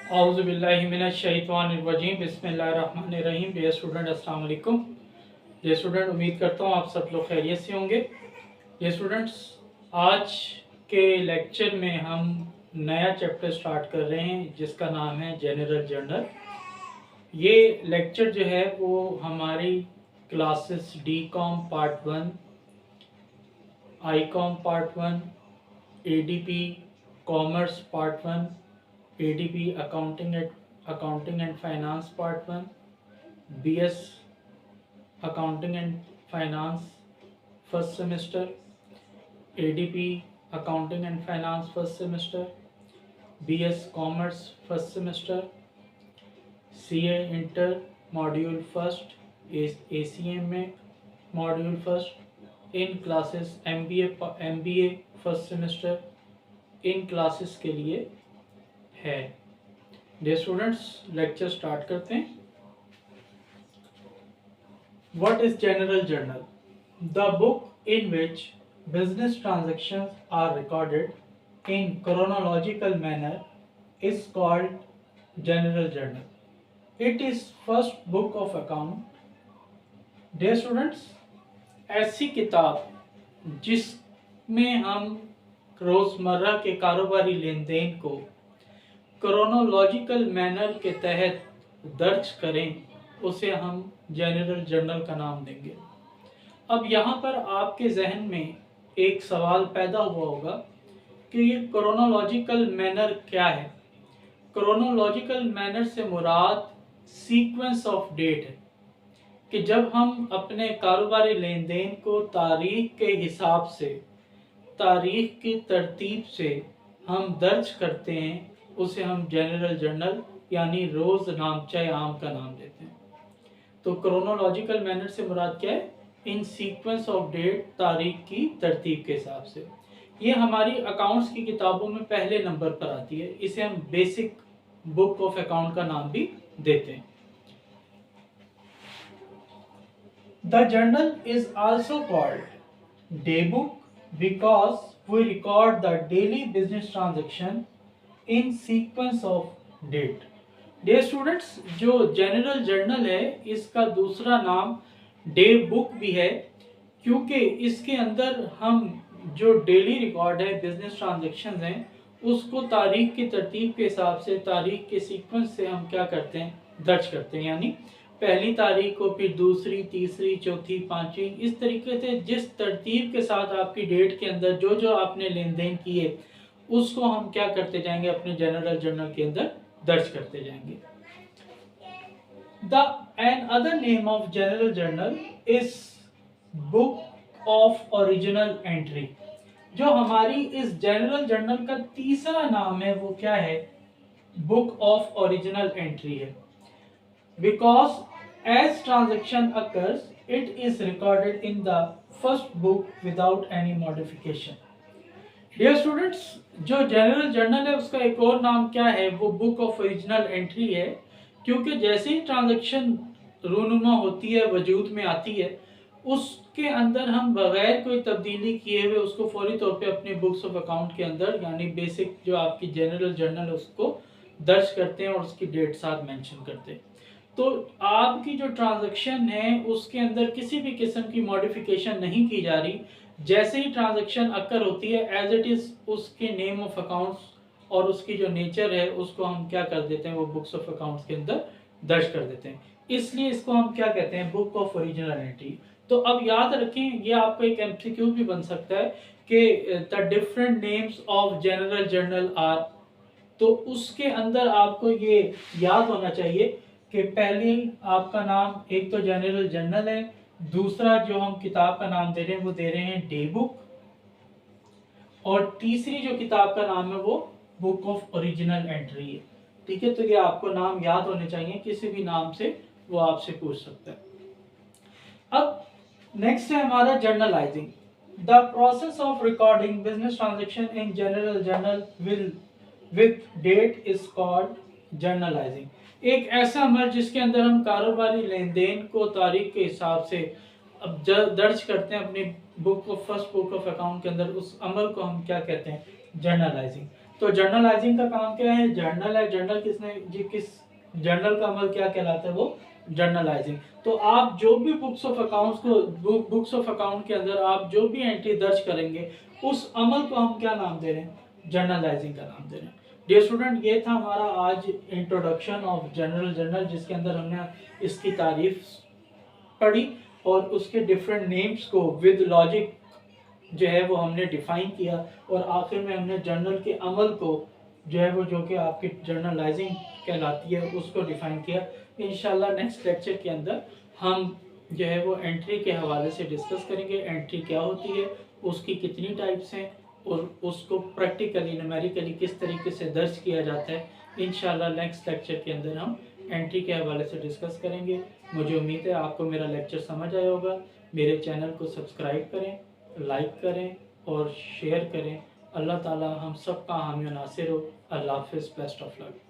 औज़ुबिल्लाहिमिनश्शैतानिर्रजीम बिस्मिल्लाहिर्रहमानिर्रहीम। Dear student, अस्सलाम वालेकुम। डियर स्टूडेंट, उम्मीद करता हूँ आप सब लोग खैरियत से होंगे। डियर स्टूडेंट्स, आज के लेक्चर में हम नया चैप्टर स्टार्ट कर रहे हैं जिसका नाम है जनरल जर्नल। ये लेक्चर जो है वो हमारी classes D com part 1, I com part 1, ADP commerce part 1, ADP accounting and finance part 1, BS accounting and finance first semester, ADP accounting and finance first semester, BS commerce first semester, CA inter module first, ACM में module first, इन classes MBA first semester इन classes के लिए है। Dear students, lecture start करते हैं। What is general journal? The book in which business transactions are recorded in chronological manner is called general journal. It is first book of account. Dear students, ऐसी किताब जिसमें हम रोजमर्रा के कारोबारी लेन देन को क्रोनोलॉजिकल मैनर के तहत दर्ज करें, उसे हम जनरल जर्नल का नाम देंगे। अब यहाँ पर आपके जहन में एक सवाल पैदा हुआ होगा कि ये क्रोनोलॉजिकल मैनर क्या है। क्रोनोलॉजिकल मैनर से मुराद सीक्वेंस ऑफ डेट है कि जब हम अपने कारोबारी लेन देन को तारीख के हिसाब से, तारीख की तरतीब से हम दर्ज करते हैं, उसे हम जनरल जर्नल यानी रोज नामचा आम का नाम देते हैं। तो क्रोनोलॉजिकल मैनर से मुराद क्या है? इन सीक्वेंस ऑफ डेट, तारीख की तरतीब के हिसाब से। ये हमारी अकाउंट्स की किताबों में पहले नंबर पर आती है। इसे हम बेसिक बुक ऑफ अकाउंट का नाम भी देते हैं। The journal is also called day book because we record the daily business transaction in sequence of date. Dear students, जो जनरल जर्नल है इसका दूसरा नाम डे बुक भी है, क्योंकि इसके अंदर हम जो डेली रिकॉर्ड है, बिजनेस ट्रांजेक्शन हैं, उसको तारीख की तरतीब के हिसाब से, तारीख के सीक्वेंस से हम क्या करते हैं, दर्ज करते हैं। यानी पहली तारीख को, फिर दूसरी, तीसरी, चौथी, पांचवी, इस तरीके से जिस तरतीब के साथ आपकी डेट के अंदर जो जो आपने लेन देन किए उसको हम क्या करते जाएंगे, अपने जनरल जर्नल के अंदर दर्ज करते जाएंगे। Another name of general journal is book of original entry. जो हमारी इस जनरल जर्नल का तीसरा नाम है वो क्या है? बुक ऑफ ओरिजिनल एंट्री है। Because as transaction occurs it is recorded in the first book without any modification. Dear students, जो जनरल जर्नल है उसका एक और नाम क्या है? वो बुक ऑफ ओरिजिनल एंट्री है, क्योंकि जैसे ही ट्रांजैक्शन रूनुमा होती है, वजूद में आती है, उसके अंदर हम बगैर कोई तब्दीली किए हुए उसको फौरी तौर पे अपने बुक्स ऑफ अकाउंट के अंदर, यानी बेसिक जो आपकी जनरल जर्नल है, उसको दर्ज करते हैं और उसकी डेट साथ मेंशन करते हैं। तो आपकी जो ट्रांजैक्शन है उसके अंदर किसी भी किस्म की मॉडिफिकेशन नहीं की जा रही। जैसे ही ट्रांजैक्शन अकर होती है, एज इट इज उसके नेम ऑफ अकाउंट्स और उसकी जो नेचर है उसको हम क्या कर देते हैं, वो बुक्स ऑफ अकाउंट्स के अंदर दर्ज कर देते हैं। इसलिए इसको हम क्या कहते हैं, बुक ऑफ ओरिजिनल एंट्री। तो अब याद रखें, ये आपको एक MCQ भी बन सकता है कि the different names of general journal are. तो उसके अंदर आपको ये याद होना चाहिए कि पहले आपका नाम एक तो जनरल जर्नल है, दूसरा जो हम किताब का नाम दे रहे हैं वो दे रहे हैं डे बुक, और तीसरी जो किताब का नाम है वो बुक ऑफ ओरिजिनल एंट्री है। ठीक है, तो ये आपको नाम याद होने चाहिए, किसी भी नाम से वो आपसे पूछ सकता है। अब नेक्स्ट है हमारा journalizing. The process of recording business transaction in general journal will with date is called journalizing. एक ऐसा अमल जिसके अंदर हम कारोबारी लेन देन को तारीख के हिसाब से अब दर्ज करते हैं अपनी फर्स्ट बुक ऑफ अकाउंट के अंदर, उस अमल को हम क्या कहते हैं, जर्नलाइजिंग। तो जर्नलाइजिंग का काम क्या है? जर्नल है, जर्नल किस जर्नल का अमल क्या कहलाता है? वो जर्नलाइजिंग। तो आप जो भी बुक्स ऑफ अकाउंट्स को बुक्स ऑफ अकाउंट के अंदर आप जो भी एंट्री दर्ज करेंगे, उस अमल को हम क्या नाम दे रहे हैं? जर्नलाइजिंग का नाम दे रहे हैं। डियर स्टूडेंट, ये था हमारा आज इंट्रोडक्शन ऑफ जनरल जर्नल, जिसके अंदर हमने इसकी तारीफ पढ़ी और उसके डिफरेंट नेम्स को विद लॉजिक जो है वो हमने डिफाइन किया, और आखिर में हमने जर्नल के अमल को जो है वो जो कि आपकी जर्नलाइजिंग कहलाती है उसको डिफाइन किया। इंशाल्लाह नेक्स्ट लेक्चर के अंदर हम जो है वो एंट्री के हवाले से डिस्कस करेंगे। एंट्री क्या होती है, उसकी कितनी टाइप्स हैं, और उसको प्रैक्टिकली न्यूमेरिकली किस तरीके से दर्ज किया जाता है। इंशाल्लाह नेक्स्ट लेक्चर के अंदर हम एंट्री के हवाले से डिस्कस करेंगे। मुझे उम्मीद है आपको मेरा लेक्चर समझ आया होगा। मेरे चैनल को सब्सक्राइब करें, लाइक करें और शेयर करें। अल्लाह ताला हम सब का हामी और नासिर हो। अल्लाह हाफिज़, बेस्ट ऑफ लक।